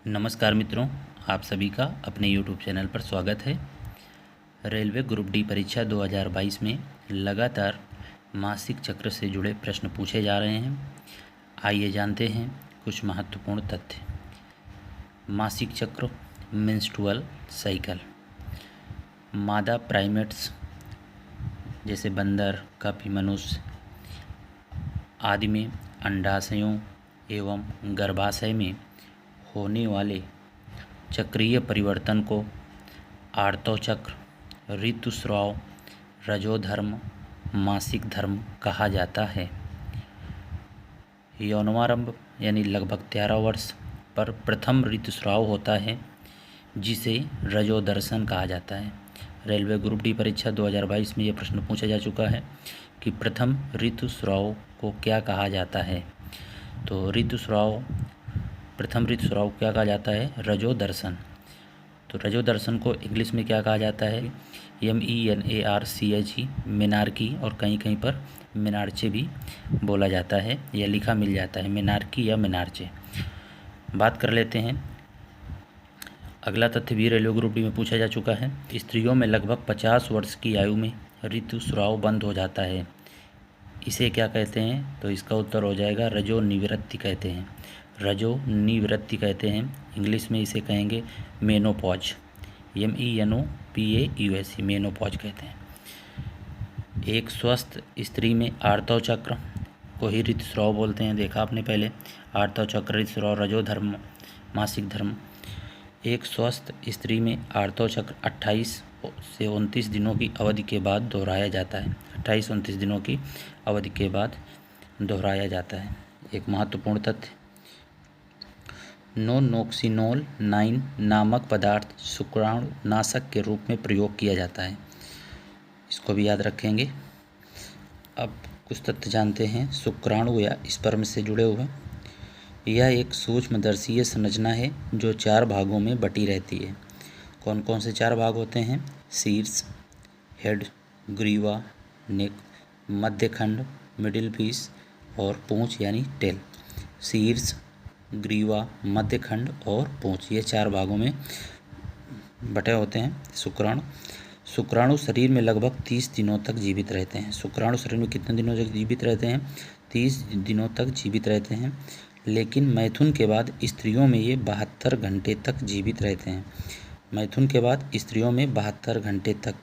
नमस्कार मित्रों, आप सभी का अपने YouTube चैनल पर स्वागत है। रेलवे ग्रुप डी परीक्षा 2022 में लगातार मासिक चक्र से जुड़े प्रश्न पूछे जा रहे हैं। आइए जानते हैं कुछ महत्वपूर्ण तथ्य। मासिक चक्र, मेंस्ट्रुअल साइकिल। मादा प्राइमेट्स जैसे बंदर, कपि, मनुष्य आदि में अंडाशयों एवं गर्भाशय में होने वाले चक्रीय परिवर्तन को आर्तव चक्र, ऋतुस्राव, रजोधर्म, मासिक धर्म कहा जाता है। यौनारंभ यानी लगभग 13 वर्ष पर प्रथम ऋतुस्राव होता है, जिसे रजोदर्शन कहा जाता है। रेलवे ग्रुप डी परीक्षा 2022 में यह प्रश्न पूछा जा चुका है कि प्रथम ऋतुस्राव को क्या कहा जाता है। तो प्रथम ऋतुस्राव क्या कहा जाता है? रजोदर्शन। तो रजोदर्शन को इंग्लिश में क्या कहा जाता है? MENARCHE, मेनार्की, और कहीं कहीं पर मेनार्चे भी बोला जाता है या लिखा मिल जाता है, मेनार्की या मेनार्चे। बात कर लेते हैं। अगला तथ्य भी रेलवे ग्रुप डी में पूछा जा चुका है। स्त्रियों में लगभग 50 वर्ष की आयु में ऋतुस्राव बंद हो जाता है, इसे क्या कहते हैं? तो इसका उत्तर हो जाएगा रजोनिवृत्ति कहते हैं। रजोनिवृत्ति कहते हैं। इंग्लिश में इसे कहेंगे मेनोपॉज, MENOPAUSE, मेनोपॉज कहते हैं। एक स्वस्थ स्त्री में आर्तव चक्र को ही ऋतुस्राव बोलते हैं, देखा आपने पहले। आर्तव चक्र, ऋतुस्राव, रजोधर्म, मासिक धर्म। एक स्वस्थ स्त्री में आर्तव चक्र 28 से 29 दिनों की अवधि के बाद दोहराया जाता है। 28-29 दिनों की अवधि के बाद दोहराया जाता है। एक महत्वपूर्ण तथ्य, नोनोक्सिनोल 9 नामक पदार्थ शुक्राणुनाशक के रूप में प्रयोग किया जाता है, इसको भी याद रखेंगे। अब कुछ तथ्य जानते हैं शुक्राणु या स्पर्म से जुड़े हुए। यह एक सूक्ष्मदर्शीय संरचना है जो 4 भागों में बटी रहती है। कौन कौन से 4 भाग होते हैं? शीर्ष, हेड, ग्रीवा, नेक, मध्यखंड, मिडिल पीस, और पूंछ यानी टेल। शीर्ष, ग्रीवा, मध्यखंड और पूंछ, ये 4 भागों में बटे होते हैं शुक्राणु। शुक्राणु शरीर में लगभग 30 दिनों तक जीवित रहते हैं। शुक्राणु शरीर में कितने दिनों तक जीवित रहते हैं? 30 दिनों तक जीवित रहते हैं। लेकिन मैथुन के बाद स्त्रियों में ये 72 घंटे तक जीवित रहते हैं। मैथुन के बाद स्त्रियों में 72 घंटे तक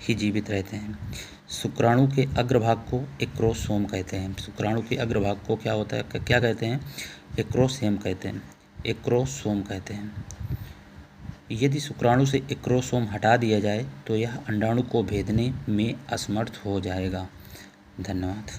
ही जीवित रहते हैं। शुक्राणु के अग्रभाग को एक्रोसोम कहते हैं। शुक्राणु के अग्रभाग को क्या होता है, क्या कहते हैं? एक्रोसोम कहते हैं। एक्रोसोम कहते हैं। यदि शुक्राणु से एक्रोसोम हटा दिया जाए तो यह अंडाणु को भेदने में असमर्थ हो जाएगा। धन्यवाद।